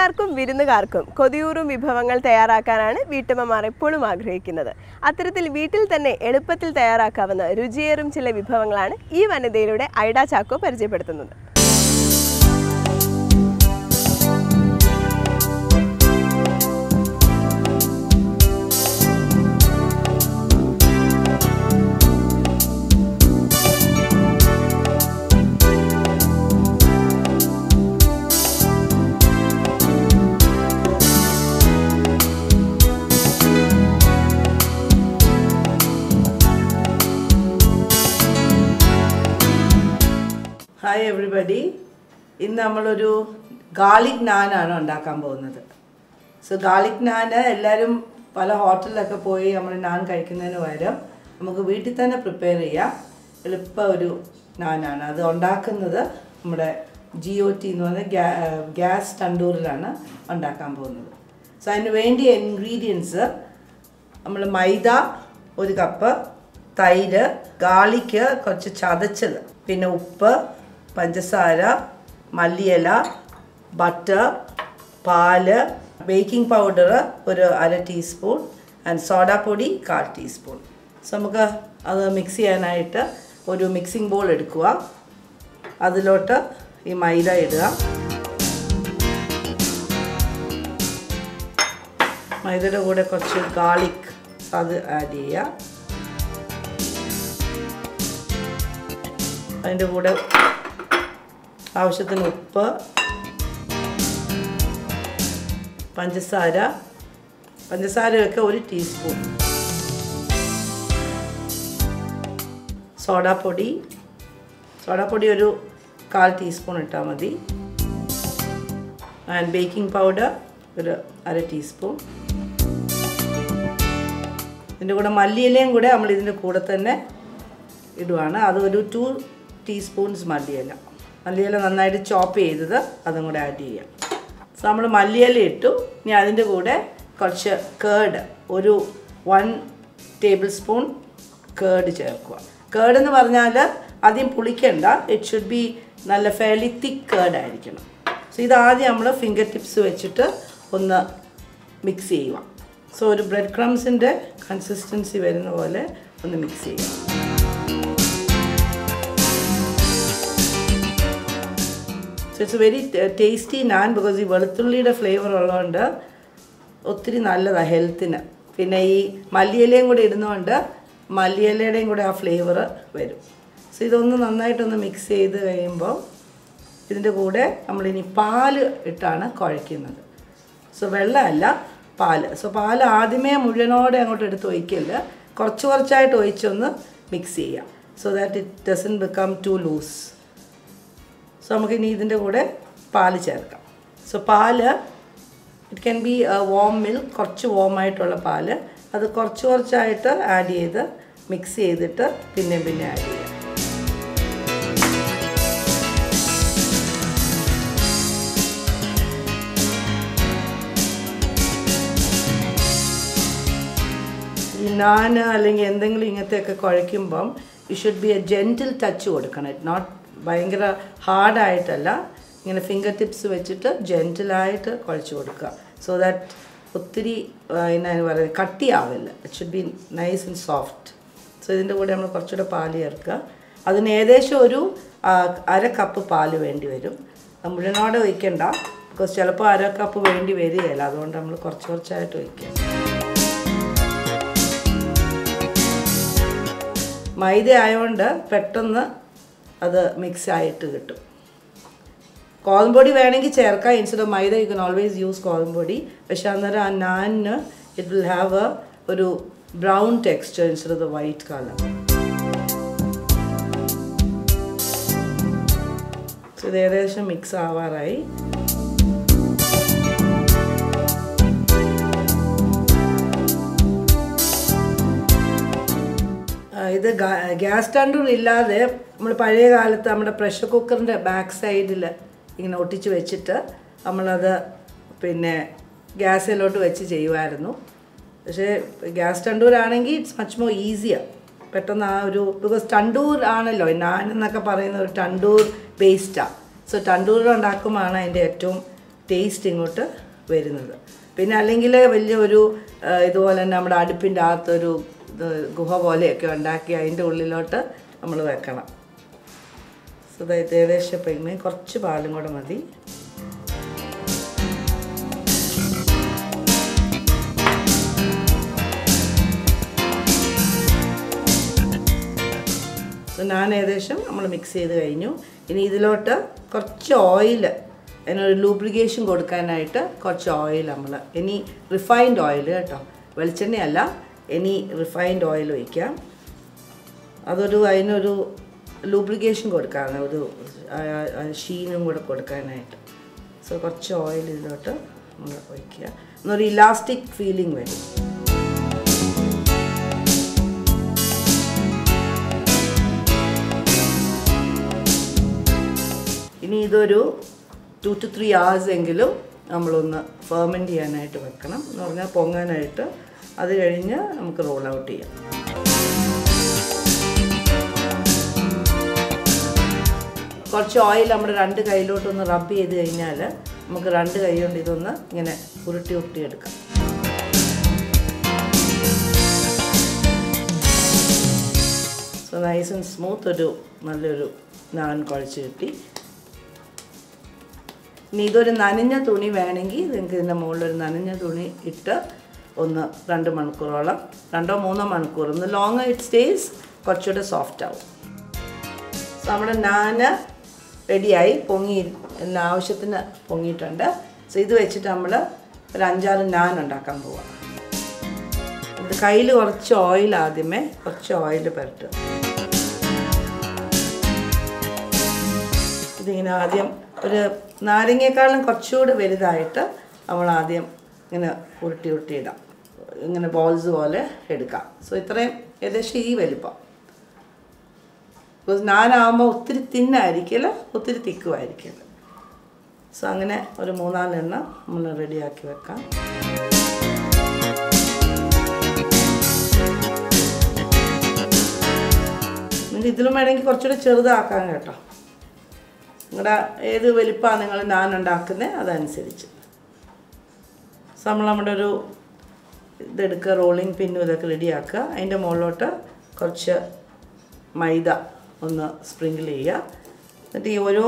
വീട്ടുകാർക്കും വിരുന്നുകാർക്കും കൊതിയൂറും വിഭവങ്ങൾ തയ്യാറാക്കാനാണ് വീട്ടമ്മമാർ എപ്പോഴും ആഗ്രഹിക്കുന്നത്. അത്തരത്തിൽ വീട്ടിൽ തന്നെ എളുപ്പത്തിൽ തയ്യാറാക്കാവുന്ന രുചിയേറും ചില വിഭവങ്ങളാണ് ഈ വനിതയിലൂടെ ഐഡ ചാക്കോ പരിചയപ്പെടുത്തുന്നത്. Hi everybody. ഇന്ന് നമ്മളൊരു ഗാർലിക് നാനാണ് ഉണ്ടാക്കാൻ പോകുന്നത്. സോ ഗാർലിക് നാൻ എല്ലാവരും പല ഹോട്ടലിലൊക്കെ പോയി നമ്മൾ നാൻ കഴിക്കുന്നതിന് പകരം നമുക്ക് വീട്ടിൽ തന്നെ പ്രിപ്പയർ ചെയ്യാം. എളുപ്പ ഒരു നാനാണ്. അത് ഉണ്ടാക്കുന്നത് നമ്മുടെ GOT എന്ന് പറഞ്ഞ ഗ്യാസ് തണ്ടൂറിലാണ് ഉണ്ടാക്കാൻ പോകുന്നത്. സോ അതിന് വേണ്ടിയ ഇൻഗ്രീഡിയൻസ് നമ്മൾ മൈദ 1 കപ്പ്, തൈര്, ഗാർലിക് കുറച്ച് ചതച്ചത്, പിന്നെ ഉപ്പ്, പഞ്ചസാര, മല്ലിയില, ബട്ടർ, പാല്, ബേക്കിംഗ് പൗഡർ ഒരു 1/2 ടീസ്പൂൺ ആൻഡ് സോഡാപ്പൊടി 1/4 ടീസ്പൂൺ. സോ നമുക്ക് അത് മിക്സ് ചെയ്യാനായിട്ട് ഒരു മിക്സിംഗ് ബോൾ എടുക്കുക. അതിലോട്ട് ഈ മൈദ ഇടുക. മൈദയുടെ കൂടെ കുറച്ച് ഗാർലിക് അത് ആഡ് ചെയ്യുക. അതിൻ്റെ കൂടെ ആവശ്യത്തിന് ഉപ്പ്, പഞ്ചസാരയൊക്കെ 1 ടീസ്പൂൺ, സോഡാപ്പൊടി ഒരു 1/4 ടീസ്പൂൺ ഇട്ടാൽ മതി, ആൻഡ് ബേക്കിംഗ് പൗഡർ ഒരു 1/2 ടീസ്പൂൺ. ഇതിൻ്റെ കൂടെ മല്ലിയിലയും കൂടെ നമ്മൾ ഇതിൻ്റെ കൂടെ തന്നെ ഇടുവാണ്. അത് ഒരു 2 ടീസ്പൂൺസ് മല്ലിയില നന്നായിട്ട് ചോപ്പ് ചെയ്തത് അതും കൂടെ ആഡ് ചെയ്യാം. സോ നമ്മൾ മല്ലിയില ഇട്ടു. ഇനി അതിൻ്റെ കൂടെ കുറച്ച് കേർഡ്, ഒരു 1 ടേബിൾ സ്പൂൺ കേർഡ് ചേർക്കുക. കേർഡ് എന്ന് പറഞ്ഞാൽ ആദ്യം പുളിക്കണ്ട, ഇറ്റ് ഷുഡ് ബി നല്ല ഫെയർലി തിക്ക് കേർഡ് ആയിരിക്കണം. സോ ഇതാദ്യം നമ്മൾ ഫിംഗർ ടിപ്സ് വെച്ചിട്ട് ഒന്ന് മിക്സ് ചെയ്യുക. സോ ഒരു ബ്രെഡ് ക്രംസിൻ്റെ കൺസിസ്റ്റൻസി വരുന്ന പോലെ ഒന്ന് മിക്സ് ചെയ്യുക. സോ ഇറ്റ്സ് വെരി ടേസ്റ്റി നാൻ ബിക്കോസ് ഈ വെളുത്തുള്ളിയുടെ ഫ്ലേവർ ഉള്ളതുകൊണ്ട് ഒത്തിരി നല്ലതാണ് ഹെൽത്തിന്. പിന്നെ ഈ മല്ലിയിലയും കൂടെ ഇടുന്നതുകൊണ്ട് മല്ലിയിലയുടെയും കൂടെ ആ ഫ്ലേവർ വരും. സോ ഇതൊന്ന് നന്നായിട്ടൊന്ന് മിക്സ് ചെയ്ത് കഴിയുമ്പോൾ ഇതിൻ്റെ കൂടെ നമ്മളിനി പാല് ഇട്ടാണ് കുഴയ്ക്കുന്നത്. സോ വെള്ളമല്ല, പാല്. സോ പാല് ആദ്യമേ മുഴുവനോടെ അങ്ങോട്ട് എടുത്ത് ഒഴിക്കില്ല, കുറച്ചായിട്ട് ഒഴിച്ചൊന്ന് മിക്സ് ചെയ്യാം. So that it doesn't become too loose. So നമുക്കിനി ഇതിൻ്റെ കൂടെ പാല് ചേർക്കാം. സോ പാല് it can be warm milk, കുറച്ച് വാമായിട്ടുള്ള പാല്. അത് കുറച്ചായിട്ട് ആഡ് ചെയ്ത് മിക്സ് ചെയ്തിട്ട് പിന്നെ ആഡ് ചെയ്യാം. ഈ നാൻ അല്ലെങ്കിൽ എന്തെങ്കിലും ഇങ്ങനത്തെയൊക്കെ കുഴയ്ക്കുമ്പം you should be a gentle touch കൊടുക്കണം. ഇറ്റ് നോട്ട് ഭയങ്കര ഹാർഡായിട്ടല്ല, ഇങ്ങനെ ഫിംഗർ ടിപ്സ് വെച്ചിട്ട് ജെൻറ്റിലായിട്ട് കുഴച്ച് കൊടുക്കുക. സോ ദാറ്റ് ഒത്തിരി എന്നാ പറയുക കട്ടിയാവില്ല. It should be nice and soft. So ഇതിൻ്റെ കൂടെ നമ്മൾ കുറച്ചുകൂടെ പാല് ചേർക്കുക. അതിന് ഏകദേശം ഒരു 1/2 കപ്പ് പാല് വേണ്ടി വരും. മുഴുവനോടെ ഒഴിക്കണ്ട, ബിക്കോസ് ചിലപ്പോൾ 1/2 കപ്പ് വേണ്ടി വരികയില്ല. അതുകൊണ്ട് നമ്മൾ കുറച്ചായിട്ട് ഒഴിക്കുക. മൈദ ആയതുകൊണ്ട് പെട്ടെന്ന് അത് മിക്സ് ആയിട്ട് കിട്ടും. കോതമ്പൊടി വേണമെങ്കിൽ ചേർക്കാം. Instead of maida you can always use കോതമ്പൊടി. പക്ഷേ അന്നേരം ആ നാനിന് ഇറ്റ് വിൽ ഹാവ് ഒരു brown texture instead of the white colour. So ഇത് ഏകദേശം മിക്സ് ആവാറായി. ഇത് ഗ്യാസ് തണ്ടൂർ ഇല്ലാതെ നമ്മൾ പഴയ കാലത്ത് നമ്മുടെ പ്രഷർ കുക്കറിൻ്റെ ബാക്ക് സൈഡിൽ ഇങ്ങനെ ഒട്ടിച്ച് വെച്ചിട്ട് നമ്മളത് പിന്നെ ഗ്യാസിലോട്ട് വെച്ച് ചെയ്യുമായിരുന്നു. പക്ഷേ ഗ്യാസ് തണ്ടൂരാണെങ്കിൽ ഇറ്റ്സ് മച്ച് മോർ ഈസിയർ. പെട്ടെന്ന് ആ ഒരു ബിക്കോസ് തണ്ടൂർ ആണല്ലോ നാൻ എന്നൊക്കെ പറയുന്ന ഒരു തണ്ടൂർ ബേസ്ഡാണ്. സോ തണ്ടൂർ ഉണ്ടാക്കുമ്പോഴാണ് അതിൻ്റെ ഏറ്റവും ടേസ്റ്റ് ഇങ്ങോട്ട് വരുന്നത്. പിന്നെ അല്ലെങ്കിൽ വലിയൊരു ഇതുപോലെ തന്നെ നമ്മുടെ അടുപ്പിൻ്റെ അകത്തൊരു ഗുഹ പോലെയൊക്കെ ഉണ്ടാക്കി അതിൻ്റെ ഉള്ളിലോട്ട് നമ്മൾ വെക്കണം. സോ ഇത് ഏകദേശം ഇപ്പം കുറച്ച് പാലും കൂടെ മതി. ഞാൻ ഏകദേശം നമ്മൾ മിക്സ് ചെയ്ത് കഴിഞ്ഞു. ഇനി ഇതിലോട്ട് കുറച്ച് ഓയിൽ, അതിനൊരു ലൂബ്രിക്കേഷൻ കൊടുക്കാനായിട്ട് കുറച്ച് ഓയിൽ നമ്മൾ, ഇനി റിഫൈൻഡ് ഓയിൽ കേട്ടോ, വെളിച്ചെണ്ണയല്ല, ഇനി റിഫൈൻഡ് ഓയിൽ ഒഴിക്കാം. അതിനൊരു ലൂബ്രിക്കേഷൻ കൊടുക്കാനാണ്, ഒരു ഷീനും കൂടെ കൊടുക്കാനായിട്ട്. സോ കുറച്ച് ഓയിൽ ഇതിലോട്ട് നമ്മൾ ഒഴിക്കുക, എന്നൊരു ഇലാസ്റ്റിക് ഫീലിംഗ് വരും. ഇനി ഇതൊരു 2 to 3 hours എങ്കിലും നമ്മളൊന്ന് ഫെർമെൻറ്റ് ചെയ്യാനായിട്ട് വെക്കണം, എന്ന് പറഞ്ഞാൽ പൊങ്ങാനായിട്ട്. അത് കഴിഞ്ഞ് നമുക്ക് റോൾ ഔട്ട് ചെയ്യാം. കുറച്ച് ഓയിൽ നമ്മുടെ 2 കൈയിലോട്ടൊന്ന് റബ്ബ് ചെയ്ത് കഴിഞ്ഞാൽ നമുക്ക് 2 കൈ കൊണ്ട് ഇതൊന്ന് ഇങ്ങനെ ഉരുട്ടി എടുക്കാം. സോ നൈസ് ആൻഡ് സ്മൂത്ത് ഒരു നല്ലൊരു നാൻ കുഴച്ച് കിട്ടി. ഇനി ഇതൊരു നനഞ്ഞ തുണി വേണമെങ്കിൽ നിങ്ങൾക്ക് ഇതിൻ്റെ മുകളിലൊരു നനഞ്ഞ തുണി ഇട്ട് ഒന്ന് 2 മണിക്കൂറോളം, 2-3 മണിക്കൂർ, ഒന്ന് ലോങ് ഇറ്റ് സ്റ്റേസ്, കുറച്ചുകൂടെ സോഫ്റ്റ് ആവും. സോ നമ്മുടെ നാന് റെഡിയായി, പൊങ്ങി, എല്ലാ ആവശ്യത്തിന് പൊങ്ങിയിട്ടുണ്ട്. സോ ഇത് വെച്ചിട്ട് നമ്മൾ ഒരു 5-6 നാൻ ഉണ്ടാക്കാൻ പോവാം. ഇത് കയ്യിൽ കുറച്ച് ഓയിൽ, ആദ്യമേ കുറച്ച് ഓയിൽ പുരട്ടുക. ഇതിങ്ങനെ ആദ്യം ഒരു നാരങ്ങയെക്കാളും കുറച്ചുകൂടി വലുതായിട്ട് നമ്മൾ ആദ്യം ഇങ്ങനെ ഉരുട്ടി ഇടാം, ഇങ്ങനെ ബോൾസ് പോലെ എടുക്കാം. സോ ഇത്രയും ഏകദേശം ഈ വലിപ്പം. ബിക്കോസ് നാനാകുമ്പോൾ ഒത്തിരി തിന്നായിരിക്കില്ല, ഒത്തിരി തിക്കുമായിരിക്കില്ല. സോ അങ്ങനെ ഒരു 3-4 എണ്ണം നമ്മൾ റെഡിയാക്കി വെക്കാം. നിങ്ങൾ ഇതിലും വേണമെങ്കിൽ കുറച്ചുകൂടി ചെറുതാക്കാം കേട്ടോ, നിങ്ങളുടെ ഏത് വലിപ്പമാണ് നിങ്ങൾ നാൻ ഉണ്ടാക്കുന്നത് അതനുസരിച്ച്. സോ നമ്മൾ നമ്മുടെ ഒരു ഇതെടുക്കുക, റോളിങ് പിന്നും ഇതൊക്കെ റെഡിയാക്കുക. അതിൻ്റെ മുകളിലോട്ട് കുറച്ച് മൈദ ഒന്ന് സ്പ്രിങ്കിൾ ചെയ്യുക. എന്നിട്ട് ഈ ഓരോ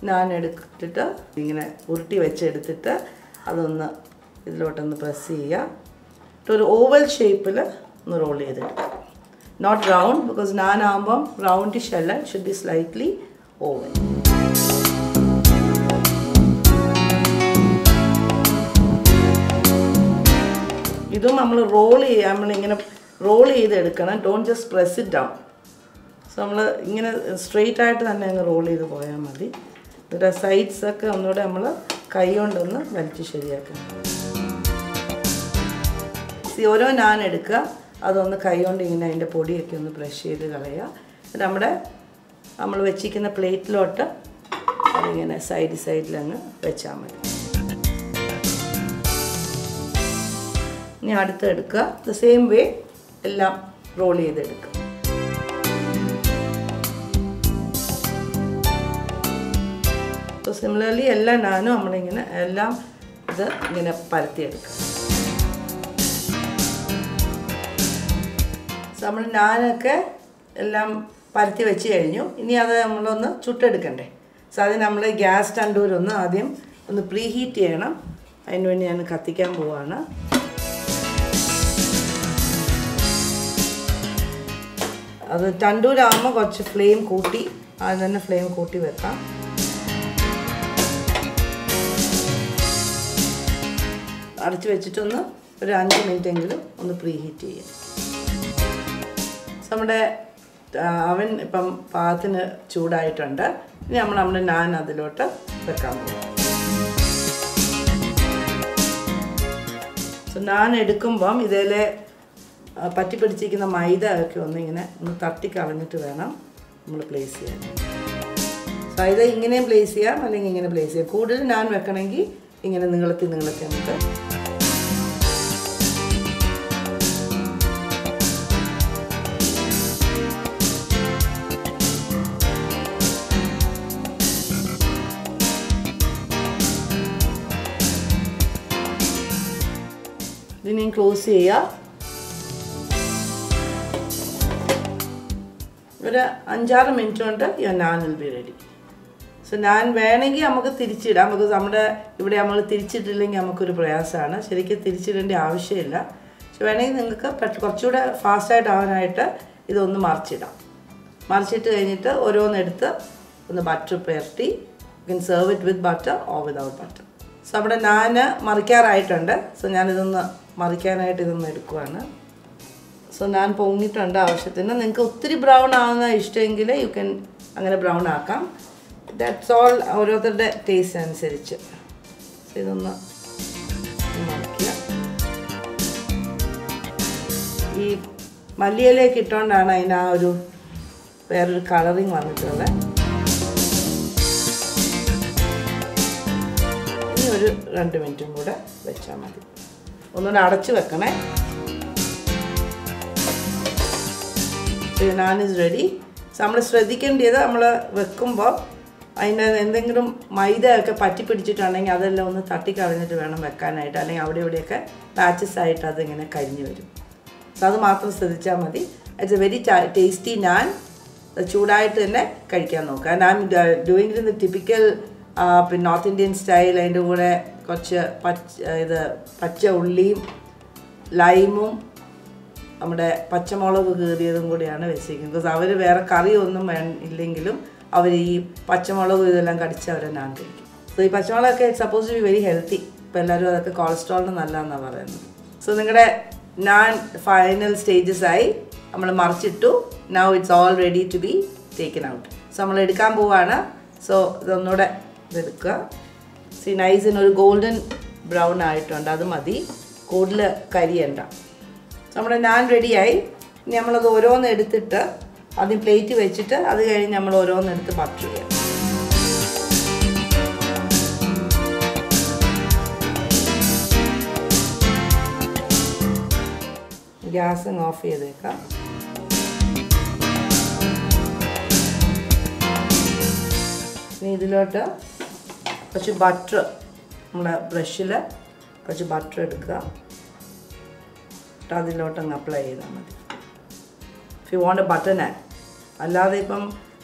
നാൻ എടുത്തിട്ട് ഇങ്ങനെ ഉരുട്ടി വെച്ചെടുത്തിട്ട് അതൊന്ന് ഇതിലോട്ടൊന്ന് പ്രസ് ചെയ്യുക. എന്നിട്ട് ഒരു ഓവൽ ഷേപ്പിൽ ഒന്ന് റോൾ ചെയ്തെടുക്കുക. നോട്ട് റൗണ്ട്, ബിക്കോസ് നാൻ ആകുമ്പം റൗണ്ടിഷ് അല്ല, ഷുഡ് ബി സ്ലൈറ്റ്ലി ഓവൽ. ഇതും നമ്മൾ റോൾ ചെയ്യുക, നമ്മളിങ്ങനെ റോൾ ചെയ്തെടുക്കണം. Don't just press it down. So നമ്മൾ ഇങ്ങനെ സ്ട്രെയിറ്റ് ആയിട്ട് തന്നെ അങ്ങ് റോൾ ചെയ്ത് പോയാൽ മതി. എന്നിട്ട് സൈഡ്സൊക്കെ ഒന്നുകൂടെ നമ്മൾ കൈ കൊണ്ടൊന്ന് വലിച്ച് ശരിയാക്കണം. ഓരോ നാൻ എടുക്കുക, അതൊന്ന് കൈ കൊണ്ട് ഇങ്ങനെ അതിൻ്റെ പൊടിയൊക്കെ ഒന്ന് ബ്രഷ് ചെയ്ത് കളയുക. എന്നിട്ട് നമ്മൾ വെച്ചിരിക്കുന്ന പ്ലേറ്റിലോട്ട് അതിങ്ങനെ സൈഡിലങ്ങ് വെച്ചാൽ മതി. ഇനി അടുത്ത് എടുക്കുക, ദ സെയിം വേ എല്ലാം റോൾ ചെയ്തെടുക്കുക. സോ സിമിലർലി എല്ലാ നാനും നമ്മളിങ്ങനെ എല്ലാം ഇത് ഇങ്ങനെ പരത്തിയെടുക്കുക. സോ നമ്മൾ നാനൊക്കെ എല്ലാം പരത്തി വെച്ച് കഴിഞ്ഞു. ഇനി അത് നമ്മളൊന്ന് ചുട്ടെടുക്കണ്ടേ. സോ അതിന് നമ്മൾ ഗ്യാസ് തണ്ടൂരൊന്ന് ആദ്യം ഒന്ന് പ്രീ ഹീറ്റ് ചെയ്യണം. അതിന് വേണ്ടി ഞാൻ കത്തിക്കാൻ പോവാണ്. അത് തണ്ടൂരാകുമ്പോൾ കുറച്ച് ഫ്ലെയിം കൂട്ടി, ആദ്യം തന്നെ ഫ്ലെയിം കൂട്ടി വെക്കാം. അടച്ച് വെച്ചിട്ടൊന്ന് ഒരു 5 മിനിറ്റെങ്കിലും ഒന്ന് പ്രീ ഹീറ്റ് ചെയ്യാം. നമ്മുടെ അവൻ ഇപ്പം പാകത്തിന് ചൂടായിട്ടുണ്ട്. ഇനി നമ്മൾ നമ്മുടെ നാൻ അതിലോട്ട് വെക്കാൻ പോകും. സോ നാൻ എടുക്കുമ്പം ഇതിലെ പറ്റി പിടിച്ചിരിക്കുന്ന മൈദ ഒക്കെ ഒന്ന് തട്ടിക്കളഞ്ഞിട്ട് വേണം നമ്മൾ പ്ലേസ് ചെയ്യാൻ. സോ ഇത് ഇങ്ങനെയും പ്ലേസ് ചെയ്യാം, അല്ലെങ്കിൽ ഇങ്ങനെ പ്ലേസ് ചെയ്യാം. കൂടുതൽ നാൻ വെക്കണമെങ്കിൽ ഇങ്ങനെ നീളത്തി നമുക്ക് ഇനിയും ക്ലോസ് ചെയ്യുക. ഒരു 5-6 മിനിറ്റ് കൊണ്ട് your naan will be ready. So naan വേണമെങ്കിൽ നമുക്ക് തിരിച്ചിടാം. ബിക്കോസ് നമ്മുടെ ഇവിടെ നമ്മൾ തിരിച്ചിട്ടില്ലെങ്കിൽ നമുക്കൊരു പ്രയാസമാണ്. ശരിക്കും തിരിച്ചിടേണ്ട ആവശ്യമില്ല. പക്ഷെ വേണമെങ്കിൽ നിങ്ങൾക്ക് കുറച്ചുകൂടെ ഫാസ്റ്റായിട്ട് ആവാനായിട്ട് ഇതൊന്ന് മറിച്ചിടാം. മറിച്ചിട്ട് കഴിഞ്ഞിട്ട് ഓരോന്നെടുത്ത് ഒന്ന് ബട്ടർ പുരട്ടി you can serve it with butter or without butter. So അവിടെ നാൻ മറിക്കാറായിട്ടുണ്ട്. സോ ഞാനിതൊന്ന് മറിക്കാനായിട്ട് ഇതൊന്ന് എടുക്കുവാണ്. സോ നാൻ പൊങ്ങിയിട്ടുണ്ട് ആവശ്യത്തിന്. നിങ്ങൾക്ക് ഒത്തിരി ബ്രൗൺ ആവുന്ന ഇഷ്ടമെങ്കിൽ യു ക്യാൻ അങ്ങനെ ബ്രൗൺ ആക്കാം. ദാറ്റ്സ് ഓൾ ഓരോരുത്തരുടെ ടേസ്റ്റ് അനുസരിച്ച്. സോ ഇതൊന്ന് മറിക്കുക. ഈ മല്ലിയിലേക്ക് ഇട്ടുകൊണ്ടാണ് അതിന് ആ ഒരു വേറൊരു കളറിങ് വന്നിട്ടുള്ളത്. ഇനി ഒരു 2 മിനിറ്റും കൂടെ വെച്ചാൽ മതി. ഒന്നുകൂടെ അടച്ച് വെക്കണേ. നാൻ ഈസ് റെഡി. നമ്മൾ ശ്രദ്ധിക്കേണ്ടത് നമ്മൾ വെക്കുമ്പോൾ അതിൻ്റെ എന്തെങ്കിലും മൈദയൊക്കെ പറ്റി പിടിച്ചിട്ടുണ്ടെങ്കിൽ അതെല്ലാം ഒന്ന് തട്ടിക്കളഞ്ഞിട്ട് വേണം വെക്കാനായിട്ട്. അല്ലെങ്കിൽ അവിടെ ഇവിടെയൊക്കെ പാച്ചസ് ആയിട്ട് അതിങ്ങനെ കരിഞ്ഞു വരും. സോ അത് മാത്രം ശ്രദ്ധിച്ചാൽ മതി. ഇറ്റ്സ് എ വെരി ടേസ്റ്റി നാൻ. ചൂടായിട്ട് തന്നെ കഴിക്കാൻ നോക്കുക. ഞാൻ ഡൂയിങ് ഇൻ ദ ടിപ്പിക്കൽ പിന്നെ നോർത്ത് ഇന്ത്യൻ സ്റ്റൈൽ. അതിൻ്റെ കൂടെ കുറച്ച് പച്ച ഉള്ളിയും ലൈമും നമ്മുടെ പച്ചമുളക് കീറിയതും കൂടിയാണ് വെച്ചിരിക്കുന്നത്. ബിക്കോസ് അവർ വേറെ കറിയൊന്നും ഇല്ലെങ്കിലും അവർ ഈ പച്ചമുളകും ഇതെല്ലാം കടിച്ച് അവരെ നാൻ കഴിക്കും. സോ ഈ പച്ചമുളകൊക്കെ suppose to be very healthy. ഇപ്പോൾ എല്ലാവരും അതൊക്കെ കൊളസ്ട്രോളിന് നല്ലതെന്നാണ് പറയുന്നത്. സോ നിങ്ങളുടെ നാൻ ഫൈനൽ സ്റ്റേജസ് ആയി. നമ്മൾ മറിച്ചിട്ടു. Now it's all ready to be taken out. So നമ്മൾ എടുക്കാൻ പോവാണ്. സോ ഇതൊന്നുകൂടെ ഇതെടുക്കുക. സി നൈസിനൊരു ഗോൾഡൻ ബ്രൗൺ ആയിട്ടുണ്ട്. അത് മതി, കൂടുതൽ കരിയണ്ട. നമ്മുടെ നാൻ റെഡിയായി. ഇനി നമ്മളത് ഓരോന്ന് എടുത്തിട്ട് ആദ്യം പ്ലേറ്റ് വെച്ചിട്ട് അത് കഴിഞ്ഞ് നമ്മൾ ഓരോന്നെടുത്ത് ബട്ടർ ചെയ്യാം. ഗ്യാസ് ഓഫ് ചെയ്തേക്കാം. ഇനി ഇതിലോട്ട് കുറച്ച് ബട്ടർ, നമ്മുടെ ബ്രഷിൽ കുറച്ച് ബട്ടർ എടുക്കുക. അതിലോട്ടങ്ങ് അപ്ലൈ ചെയ്താൽ മതി. If you want a butter naan. അല്ലാതെ ഇപ്പം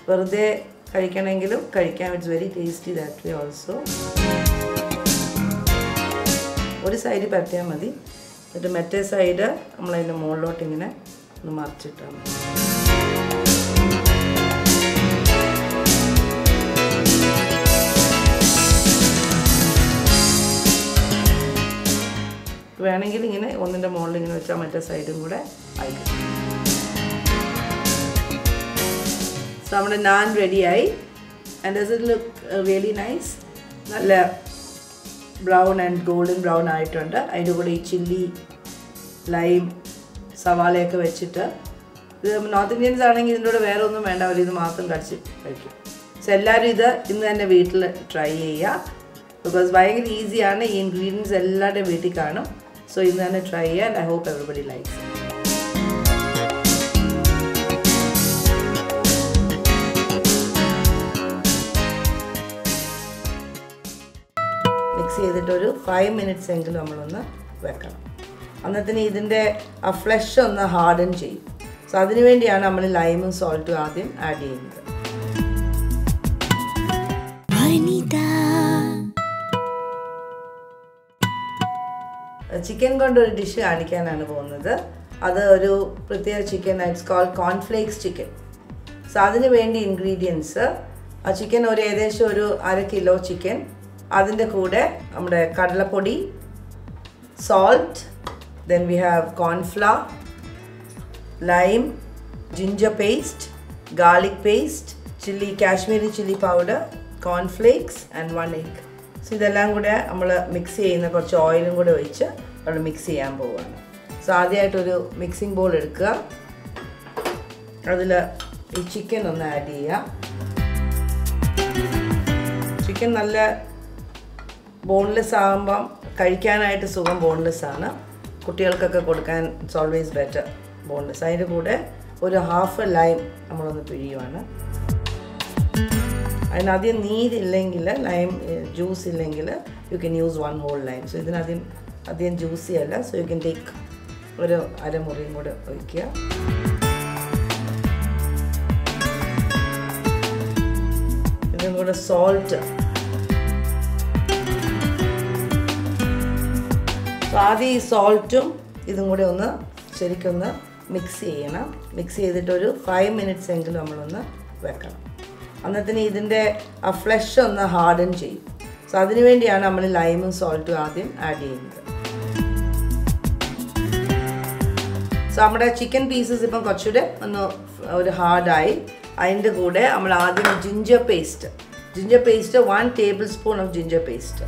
വെറുതെ കഴിക്കണമെങ്കിലും കഴിക്കാം. It's very tasty that way also. ഒരു സൈഡ് പരത്തിയാൽ മതി. എന്നിട്ട് മറ്റേ സൈഡ് നമ്മളതിൻ്റെ മുകളിലോട്ട് ഇങ്ങനെ ഒന്ന് മറിച്ചിട്ടാൽ മതി. വേണമെങ്കിൽ ഇങ്ങനെ ഒന്നിൻ്റെ മുകളിൽ ഇങ്ങനെ വെച്ചാൽ മറ്റേ സൈഡും കൂടെ ആയിരിക്കും. സോ നമ്മുടെ നാൻ റെഡിയായി. And does it look really nice. നല്ല ബ്രൗൺ ആൻഡ് ഗോൾഡൻ ബ്രൗൺ ആയിട്ടുണ്ട്. അതിൻ്റെ കൂടെ ഈ ചില്ലി, ലൈം, സവാളയൊക്കെ വെച്ചിട്ട്. ഇത് നോർത്ത് ഇന്ത്യൻസ് ആണെങ്കിൽ ഇതിൻ്റെ കൂടെ വേറെ ഒന്നും വേണ്ട, അവർ ഇത് മാത്രം കടിച്ച് കഴിക്കും. സോ എല്ലാവരും ഇത് ഇന്ന് തന്നെ വീട്ടിൽ ട്രൈ ചെയ്യുക. ബിക്കോസ് ഭയങ്കര ഈസിയാണ്. ഈ ഇൻഗ്രീഡിയൻസ് എല്ലാവരുടെയും വീട്ടിൽ കാണും. സോ ഇന്ന് തന്നെ ട്രൈ ചെയ്യുക. And I hope everybody likes. Mix ചെയ്തിട്ടൊരു 5 മിനിറ്റ്സ് എങ്കിലും നമ്മളൊന്ന് വെക്കണം. അന്നത്തിന് ഇതിൻ്റെ ആ ഫ്ലഷ് ഒന്ന് ഹാർഡൻ ചെയ്യും. സോ അതിനു വേണ്ടിയാണ് നമ്മൾ ലൈമും സോൾട്ടും ആദ്യം ആഡ് ചെയ്യുന്നത്. ചിക്കൻ കൊണ്ടൊരു ഡിഷ് കാണിക്കാനാണ് പോകുന്നത്. അത് ഒരു പ്രത്യേക chicken. It's called cornflakes chicken. So അതിന് വേണ്ടി ഇൻഗ്രീഡിയൻസ്, ആ ചിക്കൻ ഏകദേശം ഒരു 1/2 കിലോ ചിക്കൻ. അതിൻ്റെ കൂടെ നമ്മുടെ കടലപ്പൊടി, salt, then we have cornflour, lime, ginger paste, garlic paste, chili, Kashmiri chili powder, cornflakes and 1 egg. So ഇതെല്ലാം കൂടെ നമ്മൾ മിക്സ് ചെയ്യുന്ന കുറച്ച് ഓയിലും കൂടെ ഒഴിച്ച് നമ്മൾ മിക്സ് ചെയ്യാൻ പോവുകയാണ്. സോ ആദ്യമായിട്ടൊരു മിക്സിംഗ് ബോൾ എടുക്കുക. അതിൽ ഈ ചിക്കൻ ഒന്ന് ആഡ് ചെയ്യുക. ചിക്കൻ നല്ല ബോൺലെസ് ആകുമ്പം കഴിക്കാനായിട്ട് സുഖം ബോൺലെസ് ആണ്. കുട്ടികൾക്കൊക്കെ കൊടുക്കാൻ ഇറ്റ്സ് ഓൾവേസ് ബെറ്റർ ബോൺലെസ്. അതിൻ്റെ കൂടെ ഒരു ഹാഫ് ലൈം നമ്മളൊന്ന് പിഴിയുവാണ്. അതിനാദ്യം നീരില്ലെങ്കിൽ, ലൈം ജ്യൂസ് ഇല്ലെങ്കിൽ you can use 1 whole lime. So ഇതിനാദ്യം അധികം ജ്യൂസി അല്ല. സോ യു ക്യാൻ ടേക്ക് ഒരു അരമുറിയും കൂടെ ഒഴിക്കുക. ഇതും കൂടെ സോൾട്ട്. ആദ്യം ഈ സോൾട്ടും ഇതും കൂടെ ഒന്ന് ശരിക്കൊന്ന് മിക്സ് ചെയ്യണം. മിക്സ് ചെയ്തിട്ടൊരു 5 minutes എങ്കിലും നമ്മളൊന്ന് വെക്കണം. അന്നത്തിന് ഇതിൻ്റെ ആ ഫ്ലഷ് ഒന്ന് ഹാർഡൻ ചെയ്യും. സോ അതിനു വേണ്ടിയാണ് നമ്മൾ ലൈമും സോൾട്ടും ആദ്യം ആഡ് ചെയ്യുന്നത്. സോ നമ്മുടെ ചിക്കൻ പീസസ് ഇപ്പം കുറച്ചുകൂടെ ഒന്ന് ഒരു ഹാർഡായി. അതിൻ്റെ കൂടെ നമ്മൾ ആദ്യം ginger paste 1 tablespoon of ginger paste,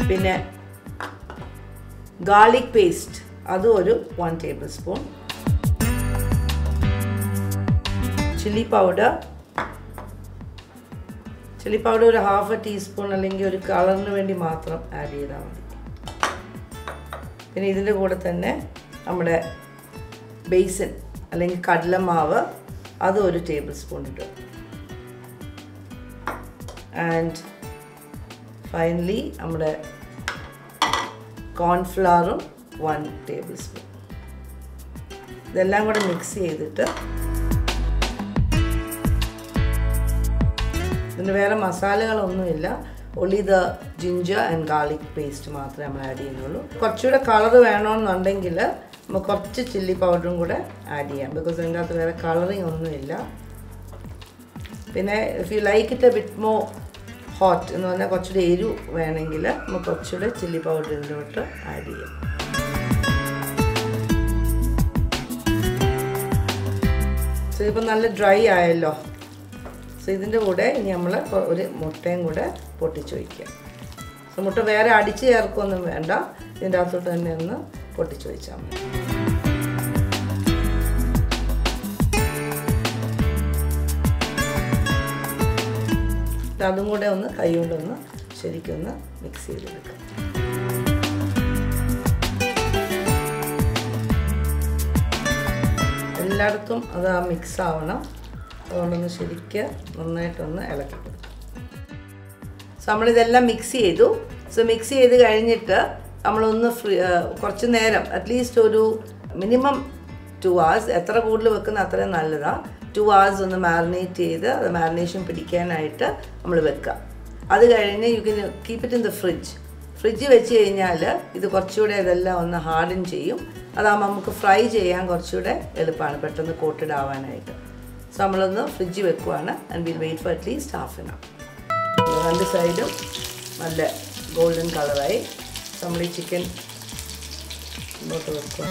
പിന്നെ ഗാർലിക് പേസ്റ്റ് അതും ഒരു 1 tablespoon, ചില്ലി പൗഡർ ഒരു 1/2 teaspoon അല്ലെങ്കിൽ ഒരു കളറിന് വേണ്ടി മാത്രം ആഡ് ചെയ്താൽ മതി. പിന്നെ ഇതിൻ്റെ കൂടെ തന്നെ നമ്മുടെ ബേസൻ അല്ലെങ്കിൽ കടലമാവ് അത് ഒരു tablespoon ഇടും. ആൻഡ് ഫൈനലി നമ്മുടെ കോൺഫ്ലവറും 1 tablespoon. ഇതെല്ലാം കൂടെ മിക്സ് ചെയ്തിട്ട് ഇതിന് വേറെ മസാലകളൊന്നുമില്ല. only the ginger and garlic paste മാത്രമേ നമ്മൾ ആഡ് ചെയ്യുന്നുള്ളൂ. കുറച്ചുകൂടെ കളർ വേണമെന്നുണ്ടെങ്കിൽ നമുക്ക് കുറച്ച് ചില്ലി പൗഡറും കൂടെ ആഡ് ചെയ്യാം. ബിക്കോസ് അതിൻ്റെ അകത്ത് വേറെ കളറിങ് ഒന്നുമില്ല. പിന്നെ if you like it A bit more hot എന്ന് പറഞ്ഞാൽ കുറച്ചുകൂടെ എരിവ് വേണമെങ്കിൽ നമുക്ക് കുറച്ചുകൂടെ ചില്ലി പൗഡർ ഇതിലോട്ട് ആഡ് ചെയ്യാം. സോ ഇപ്പം നല്ല ഡ്രൈ ആയല്ലോ. സോ ഇതിൻ്റെ കൂടെ ഇനി നമ്മൾ ഒരു മുട്ടയും കൂടെ പൊട്ടിച്ച് വയ്ക്കുക. സോ മുട്ട വേറെ അടിച്ച് ചേർക്കൊന്നും വേണ്ട, ഇതിൻ്റെ അകത്തോട്ട് തന്നെ ഒന്ന് പൊട്ടിച്ച് വയ്ച്ചാൽ മതി. അതും കൂടെ ഒന്ന് കൈ കൊണ്ടൊന്ന് ശരിക്കൊന്ന് മിക്സ് ചെയ്തെടുക്കാം. എല്ലായിടത്തും അത് ആ മിക്സ് ആവണം. അതുകൊണ്ടൊന്ന് ശരിക്ക് നന്നായിട്ടൊന്ന് ഇളക്കി കൊടുക്കും. സോ നമ്മളിതെല്ലാം മിക്സ് ചെയ്തു. സോ മിക്സ് ചെയ്ത് കഴിഞ്ഞിട്ട് നമ്മളൊന്ന് കുറച്ച് നേരം അറ്റ്ലീസ്റ്റ് ഒരു മിനിമം 2 hours, എത്ര കൂടുതൽ വെക്കുന്ന അത്രയും നല്ലതാണ്. 2 hours ഒന്ന് മാരിനേറ്റ് ചെയ്ത് അത് മാരിനേഷൻ പിടിക്കാനായിട്ട് നമ്മൾ വെക്കുക. അത് കഴിഞ്ഞ് you can keep it in the fridge വെച്ച് കഴിഞ്ഞാൽ ഇത് കുറച്ചുകൂടെ ഇതെല്ലാം ഒന്ന് ഹാർഡൻ ചെയ്യും. അതാകുമ്പോൾ നമുക്ക് ഫ്രൈ ചെയ്യാൻ കുറച്ചുകൂടെ എളുപ്പമാണ്, പെട്ടെന്ന് കോട്ടഡ് ആവാനായിട്ട്. സോ നമ്മളൊന്ന് ഫ്രിഡ്ജ് വെക്കുവാണ്. And will wait for at least half an hour. രണ്ട് സൈഡും നല്ല ഗോൾഡൻ കളറായി. നമ്മൾ ഈ ചിക്കൻ ഇങ്ങോട്ട് വെക്കുക.